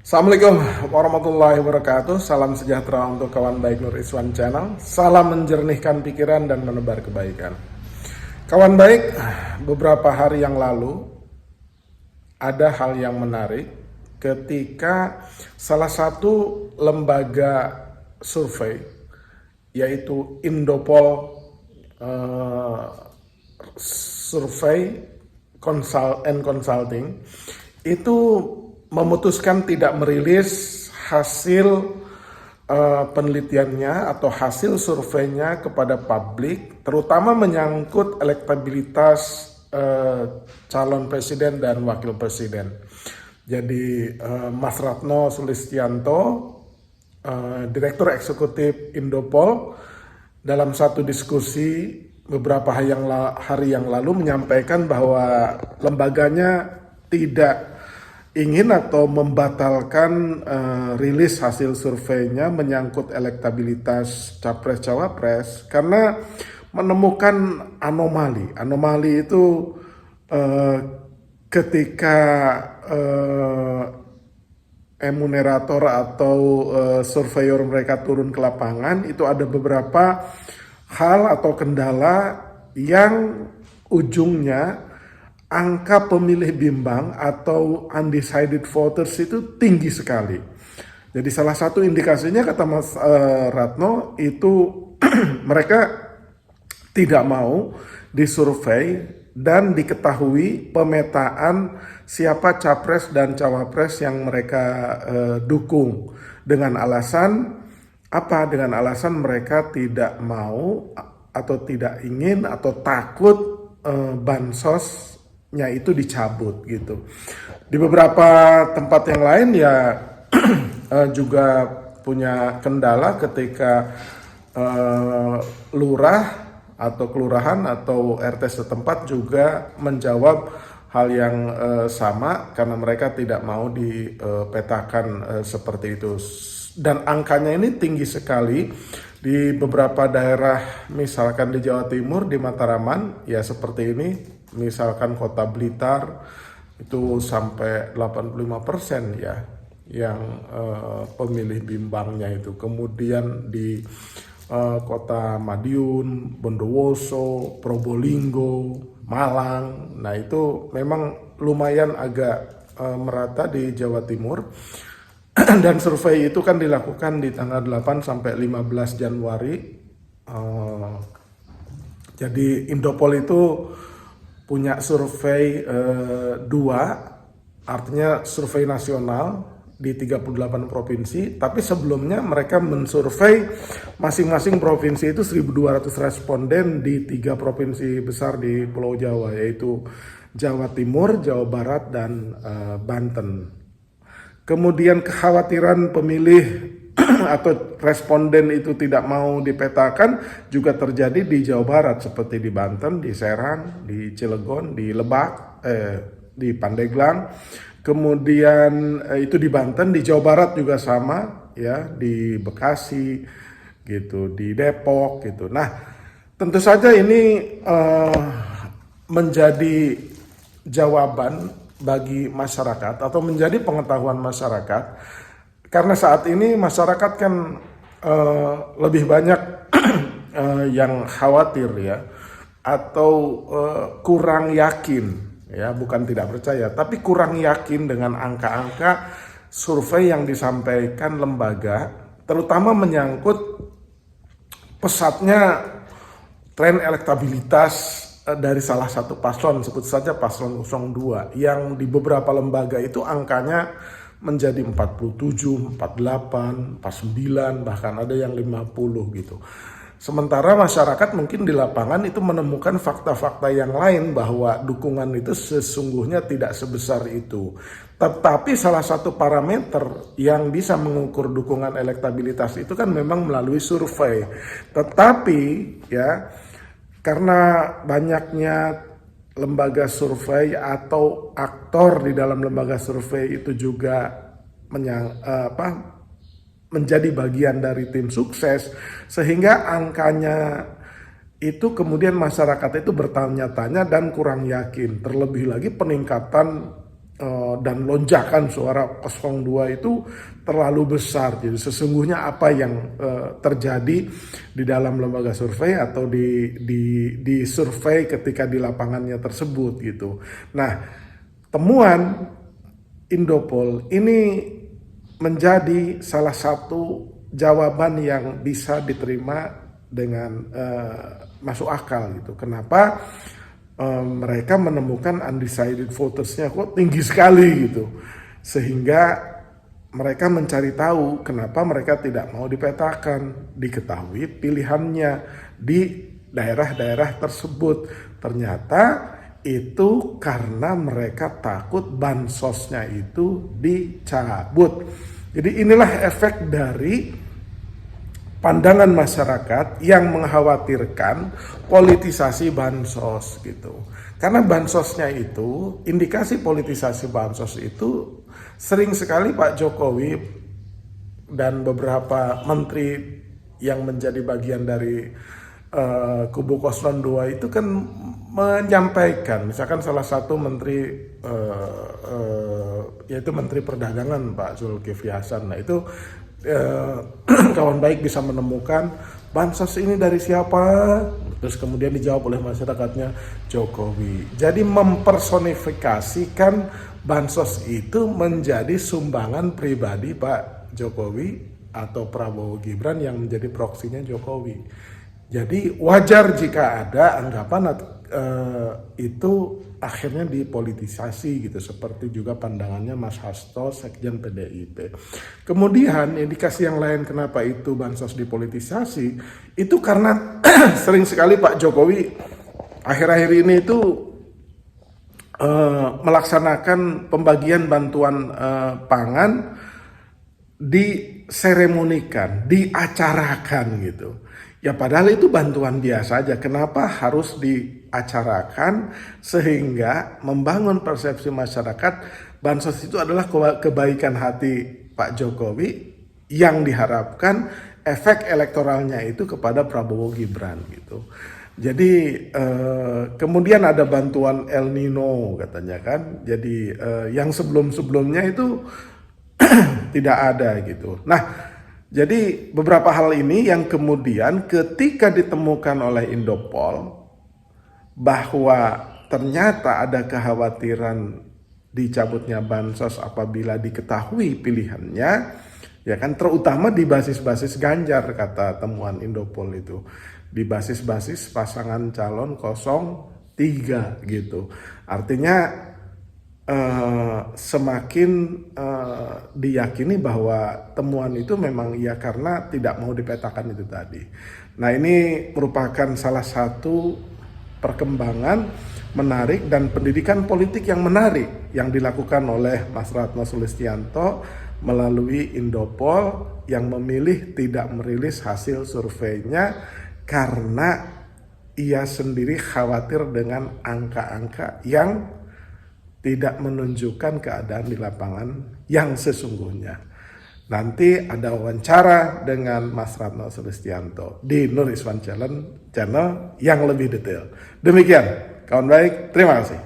Assalamualaikum warahmatullahi wabarakatuh. Salam sejahtera untuk kawan baik Nur Iswan Channel. Salam menjernihkan pikiran dan menebar kebaikan. Kawan baik, beberapa hari yang lalu ada hal yang menarik ketika salah satu lembaga survei yaitu Indopol Survey Consulting itu memutuskan tidak merilis hasil penelitiannya atau hasil surveinya kepada publik, terutama menyangkut elektabilitas calon presiden dan wakil presiden. Jadi Mas Ratno Sulistianto, Direktur Eksekutif Indopol, dalam satu diskusi beberapa hari yang lalu menyampaikan bahwa lembaganya tidak ingin atau membatalkan rilis hasil surveinya menyangkut elektabilitas capres-cawapres karena menemukan anomali. Anomali itu ketika emunerator atau surveyor mereka turun ke lapangan, itu ada beberapa hal atau kendala yang ujungnya angka pemilih bimbang atau undecided voters itu tinggi sekali. Jadi salah satu indikasinya kata Mas Ratno itu mereka tidak mau disurvei dan diketahui pemetaan siapa capres dan cawapres yang mereka dukung dengan alasan apa? Dengan alasan mereka tidak mau atau tidak ingin atau takut bansosnya itu dicabut gitu. Di beberapa tempat yang lain ya juga punya kendala ketika lurah atau kelurahan atau RT setempat juga menjawab hal yang sama karena mereka tidak mau dipetakan seperti itu. Dan angkanya ini tinggi sekali di beberapa daerah, misalkan di Jawa Timur, di Mataraman, ya seperti ini, misalkan Kota Blitar, itu sampai 85% ya, yang pemilih bimbangnya itu. Kemudian di Kota Madiun, Bondowoso, Probolinggo, Malang, nah itu memang lumayan agak merata di Jawa Timur. Dan survei itu kan dilakukan di tanggal 8 sampai 15 Januari. Jadi Indopol itu punya survei 2, artinya survei nasional di 38 provinsi, tapi sebelumnya mereka mensurvei masing-masing provinsi itu 1.200 responden di 3 provinsi besar di Pulau Jawa, yaitu Jawa Timur, Jawa Barat, dan Banten. Kemudian kekhawatiran pemilih atau responden itu tidak mau dipetakan juga terjadi di Jawa Barat, seperti di Banten, di Serang, di Cilegon, di Lebak, di Pandeglang. Kemudian itu di Banten, di Jawa Barat juga sama ya, di Bekasi gitu, di Depok gitu. Nah, tentu saja ini menjadi jawaban bagi masyarakat atau menjadi pengetahuan masyarakat, karena saat ini masyarakat kan lebih banyak yang khawatir ya, atau kurang yakin ya, bukan tidak percaya, tapi kurang yakin dengan angka-angka survei yang disampaikan lembaga, terutama menyangkut pesatnya tren elektabilitas dari salah satu paslon, sebut saja paslon 02, yang di beberapa lembaga itu angkanya menjadi 47, 48, 49, bahkan ada yang 50 gitu. Sementara masyarakat mungkin di lapangan itu menemukan fakta-fakta yang lain bahwa dukungan itu sesungguhnya tidak sebesar itu. Tetapi salah satu parameter yang bisa mengukur dukungan elektabilitas itu kan memang melalui survei. Tetapi ya, karena banyaknya lembaga survei atau aktor di dalam lembaga survei itu juga menjadi bagian dari tim sukses, sehingga angkanya itu kemudian masyarakat itu bertanya-tanya dan kurang yakin. Terlebih lagi peningkatan dan lonjakan suara 02 itu terlalu besar. Jadi sesungguhnya apa yang terjadi di dalam lembaga survei atau di survei ketika di lapangannya tersebut gitu. Nah, temuan Indopol ini menjadi salah satu jawaban yang bisa diterima dengan masuk akal gitu. Kenapa? Mereka menemukan undecided votersnya kok tinggi sekali gitu, sehingga mereka mencari tahu kenapa mereka tidak mau dipetakan, diketahui pilihannya di daerah-daerah tersebut. Ternyata itu karena mereka takut bansosnya itu dicabut. Jadi inilah efek dari pandangan masyarakat yang mengkhawatirkan politisasi bansos gitu. Karena bansosnya itu, indikasi politisasi bansos itu sering sekali Pak Jokowi dan beberapa menteri yang menjadi bagian dari kubu 02 itu kan menyampaikan, misalkan salah satu menteri yaitu Menteri Perdagangan Pak Zulkifli Hasan. Nah itu kawan baik bisa menemukan bansos ini dari siapa, terus kemudian dijawab oleh masyarakatnya Jokowi. Jadi mempersonifikasikan bansos itu menjadi sumbangan pribadi Pak Jokowi atau Prabowo Gibran yang menjadi proksinya Jokowi. Jadi wajar jika ada anggapan itu akhirnya dipolitisasi gitu, seperti juga pandangannya Mas Hasto, Sekjen PDIP. Kemudian indikasi yang lain kenapa itu bansos dipolitisasi, itu karena sering sekali Pak Jokowi akhir-akhir ini itu melaksanakan pembagian bantuan pangan diseremonikan, diacarakan gitu. Ya padahal itu bantuan biasa aja, kenapa harus diacarakan sehingga membangun persepsi masyarakat bansos itu adalah kebaikan hati Pak Jokowi yang diharapkan efek elektoralnya itu kepada Prabowo Gibran gitu. Jadi kemudian ada bantuan El Nino katanya kan, jadi yang sebelum-sebelumnya itu tidak ada gitu. Nah, jadi beberapa hal ini yang kemudian ketika ditemukan oleh Indopol bahwa ternyata ada kekhawatiran dicabutnya bansos apabila diketahui pilihannya, ya kan, terutama di basis-basis Ganjar kata temuan Indopol itu, di basis-basis pasangan calon 03 gitu. Artinya semakin diyakini bahwa temuan itu memang ya karena tidak mau dipetakan itu tadi. Nah ini merupakan salah satu perkembangan menarik dan pendidikan politik yang menarik yang dilakukan oleh Mas Ratno Sulistianto melalui Indopol yang memilih tidak merilis hasil surveinya karena ia sendiri khawatir dengan angka-angka yang tidak menunjukkan keadaan di lapangan yang sesungguhnya. Nanti ada wawancara dengan Mas Ratno Sulistianto di Nur Iswan Channel yang lebih detail. Demikian, kawan baik, terima kasih.